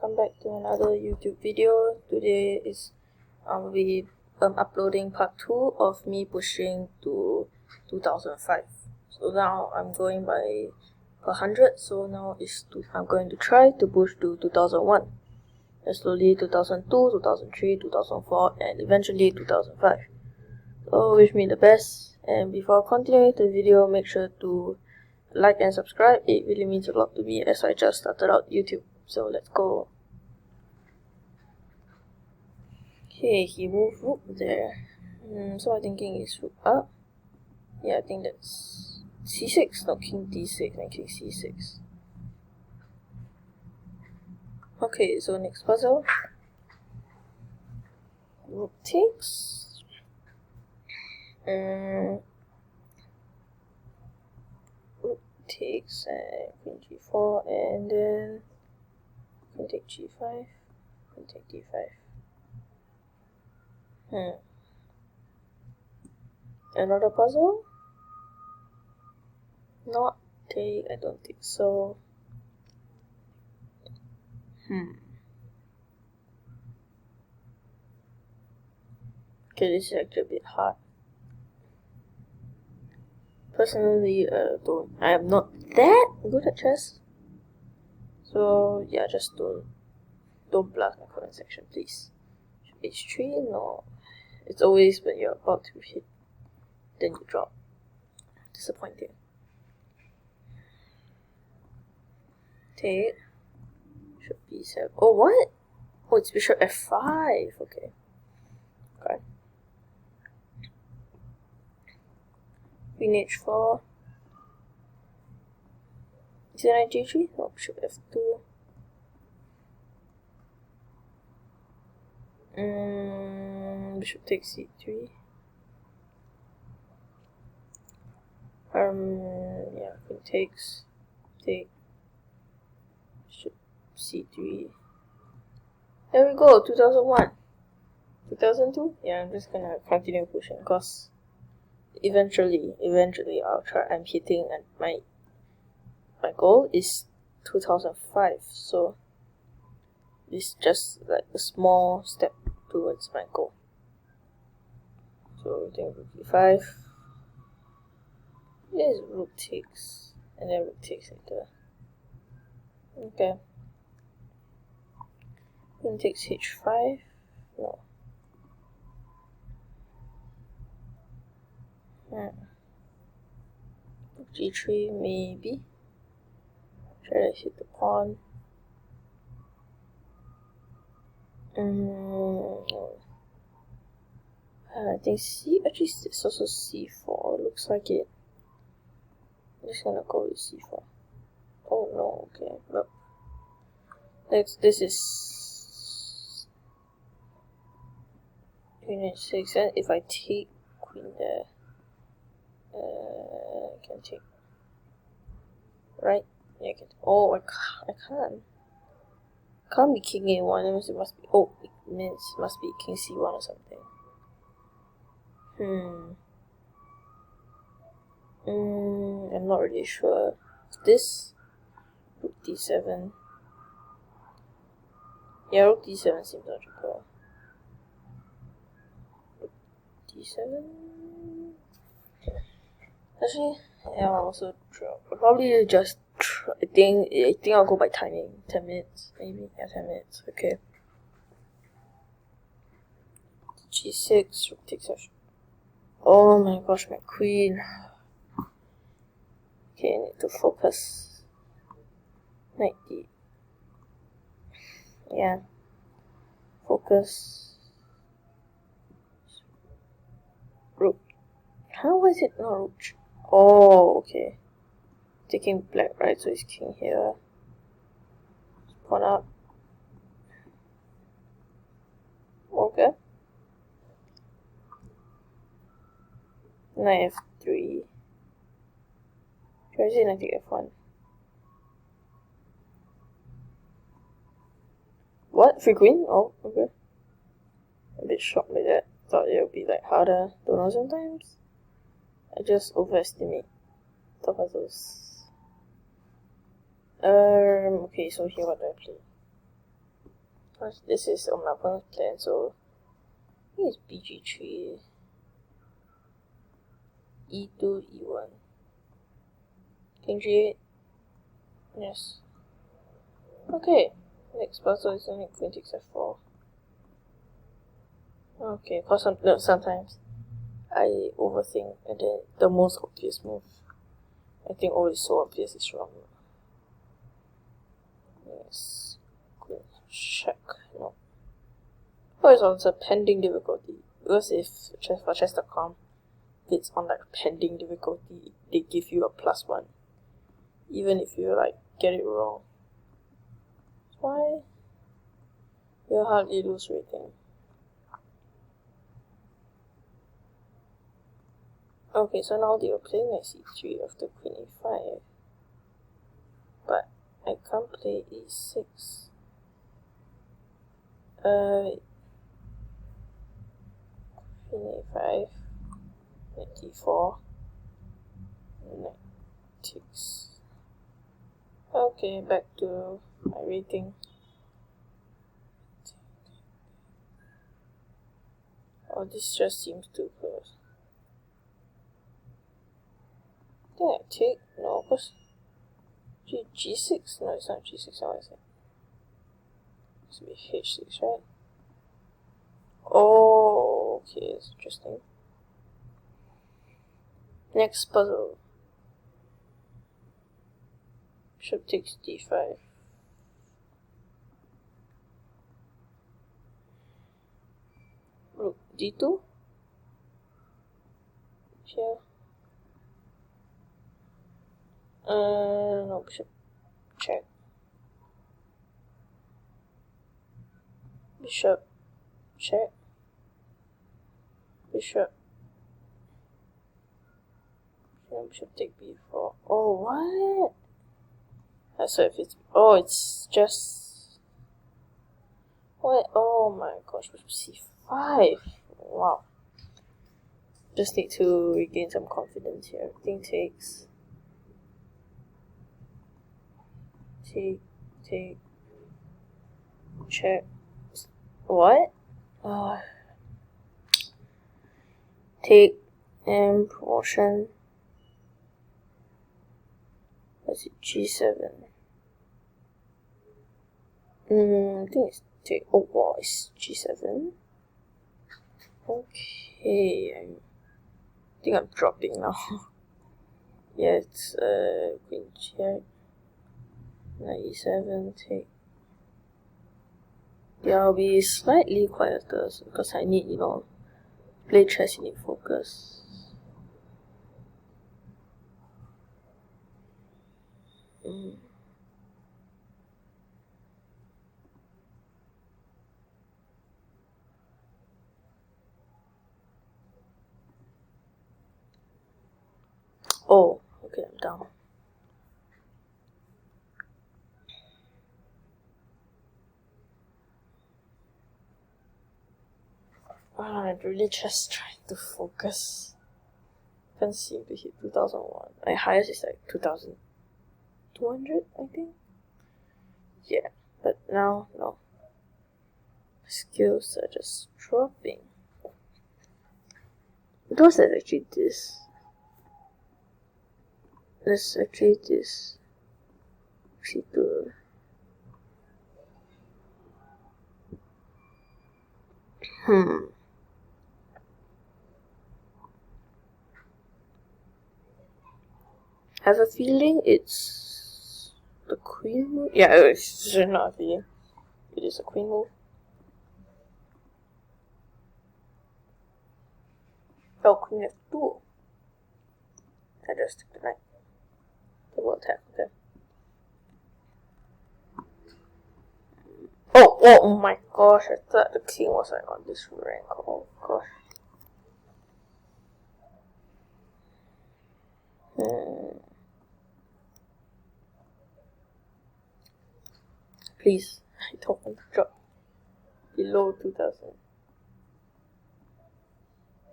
welcome back to another YouTube video. Today is I'll be uploading part 2 of me pushing to 2005. So now I'm going by per 100, so now I'm going to try to push to 2001, and slowly 2002, 2003, 2004, and eventually 2005. So wish me the best, and before continuing the video, make sure to like and subscribe. It really means a lot to me as I just started out YouTube. So let's go. Okay, he moved rook there. So I'm thinking it's rook up. Yeah, I think that's c6, not king d6 and king c6. Okay, so next puzzle. Rook takes. Rook takes and queen g4, and then queen take g5, queen take d5. Another puzzle? Not take, I don't think so. Okay, this is actually a bit hard. Personally, I am not that good at chess. So yeah, just don't blast my comment section, please. H3? No. It's always when you're about to hit, then you drop. Disappointing. Take. Bishop b7. Oh, what? Oh, it's bishop f5. Okay. Queen h4. Is it knight g3? No, bishop f2. Bishop takes c3. Yeah, queen takes, take, bishop c3. There we go, 2001. 2002? Yeah, I'm just gonna continue pushing, because eventually I'll try. I'm hitting, and my goal is 2005, so it's just like a small step towards my goal. So I think rook e5. There's rook takes, and then rook takes later. Okay. Queen takes h5. No. G3 maybe. Try to hit the pawn. I think actually it's also c4. Looks like it. I'm just gonna go with c4. Oh no, okay. But this is queen h6, and if I take queen there, I can take. Right? Yeah, I can. Oh, I can't. Can't be king a1. It must be. Oh, it means it must be king c1 or something. I'm not really sure. This rook d7. Yeah, rook d7 seems logical. Rook d7. Actually, yeah, I'll also drop. Probably just. I think I'll go by timing. 10 minutes, maybe. Yeah, 10 minutes. Okay. G6, rook takes. Oh my gosh, my queen. Okay, I need to focus. Knight d. Yeah. Focus. Rook. How was it not rook? Oh, okay. Taking black, right? So it's king here. Pawn up. Okay. Knight f3. Should I say knight f1? What? Free queen? Oh, okay. A bit shocked by that. Thought it would be like harder. Don't know sometimes. I just overestimate the puzzles. Okay, so here what do I play? This is on my opponent's plan, so I think it's BG3, E2, E1. King G8. Yes. Okay. Next puzzle is only Queen takes F4. Okay, because sometimes I overthink and then the most obvious move I think always so obvious is wrong. Yes. Queen check. No. Oh, it's also pending difficulty. Because if for chess.com it's on like pending difficulty, they give you a +1. Even if you like get it wrong. Why? You hardly lose rating. Okay, so now they are playing like c3 after Queen a5. But I can't play e6. Queen a5, knight d4, knight takes. Okay, back to my rating. Oh, this just seems too close. I think I take, no, because G6, no, it's not G6, how is it? It should be H6, right? Oh, okay, it's interesting. Next puzzle. Bishop takes d5. Rook d2. Here. No, bishop check. Bishop check. Bishop. Bishop take b4. Oh, what? So if it's, oh, it's just, what? Oh my gosh, bishop c5. Wow. Just need to regain some confidence here. Everything takes. Take. Check. What? Take and promotion. Let's see, G7. I think it's take. Oh wow, it's G7. Okay, I think I'm dropping now. Yeah, it's Queen check. Knight e7 take. Yeah, I'll be slightly quieter because I need, play chess, you need focus. Oh, okay, I'm down. I'm really just trying to focus. Can't seem to hit 2001. My highest is like 2200, I think. Yeah, but now, no. Skills are just dropping. Those are actually this. Let's actually this. C2. I have a feeling it's the queen move. Yeah, it's not a feeling. It is a queen move. Oh, queen f2. I just took the knight. The world attack, okay. Oh my gosh, I thought the king was like on this rank. Oh gosh. Please, I don't want to drop below 2000.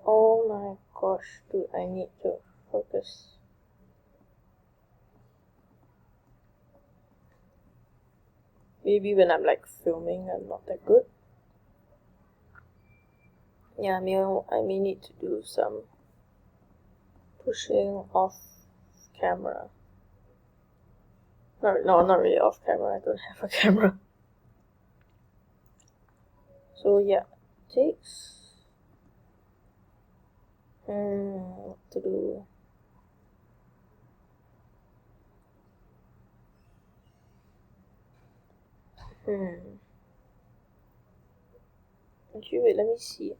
Oh my gosh, dude, I need to focus. Maybe when I'm like filming, I'm not that good. Yeah, I may need to do some pushing off camera. No, not really off camera. I don't have a camera. So yeah, takes. What to do? Actually, wait, let me see.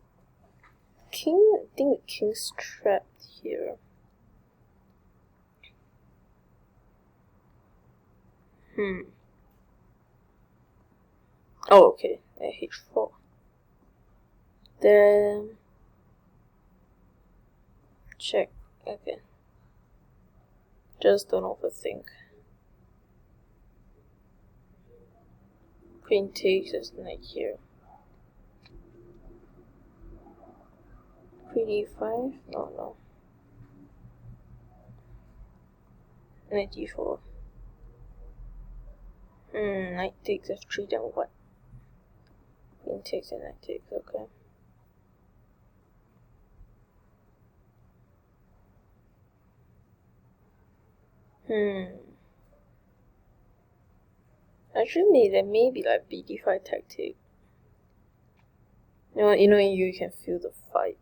King, I think the king's trapped here. Oh, okay. H4. Then check. Okay. Just don't overthink. Queen takes as knight here. Queen e5? No. Knight e4. Knight takes f3, then what? Queen takes and knight takes, okay. Actually, there may be like bd5 tactic. You can feel the fight.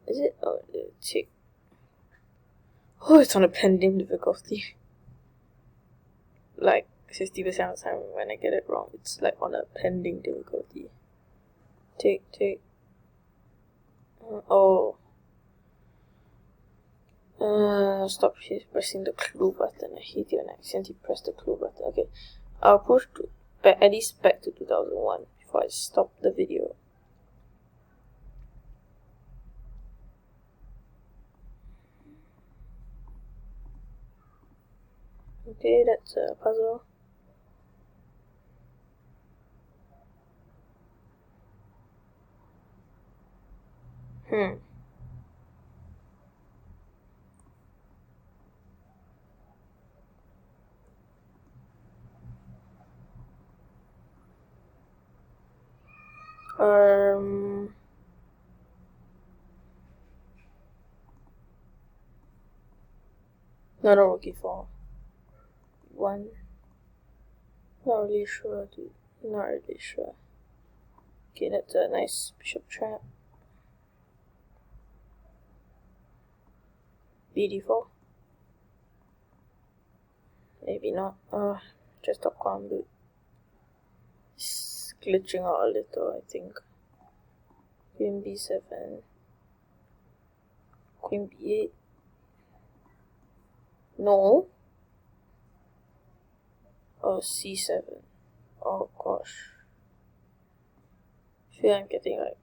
Is it? Oh, the tick. Oh, it's on a pending difficulty. Like 60% of the time when I get it wrong, it's like on a pending difficulty. Tick. Stop pressing the clue button. I hate it when I accidentally press the clue button. Okay, I'll push back, at least back to 2001 before I stop the video. Okay, that's a puzzle. No, rook e4. One. Not really sure, dude. Not really sure. Okay, that's a nice bishop trap. bd4. Maybe not. Just stop calm, dude. It's glitching out a little, I think. Queen b7. Queen b8. No. Oh, c7. Oh gosh. I feel I'm getting like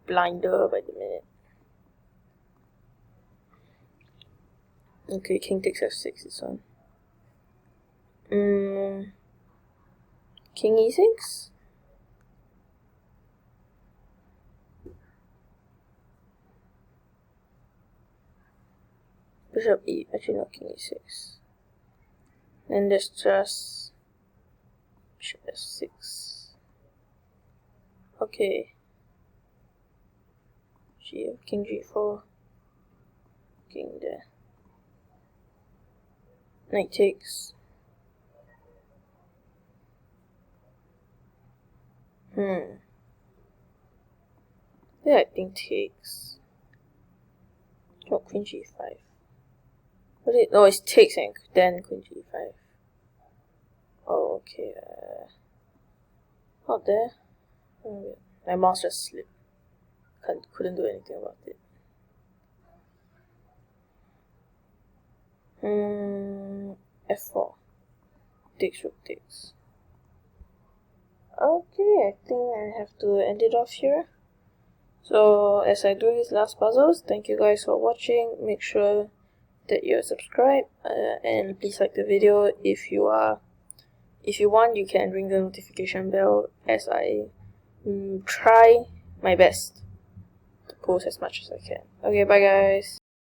blinder by the minute. Okay, king takes f6 this one. King e6? Bishop e, actually not king e6. Then there's just bishop f6. Okay. King g4. King there. Knight takes. Yeah, I think takes. Oh, queen g5. What is it? No, it's takes and then queen g5. Oh, okay. Not there. Oh, my mouse just slipped. Couldn't do anything about it. F4. Takes, rook takes. Okay, I think I have to end it off here. So as I do these last puzzles, thank you guys for watching. Make sure that you're subscribed and please like the video. If you want, you can ring the notification bell as I try my best to post as much as I can. Okay, bye guys.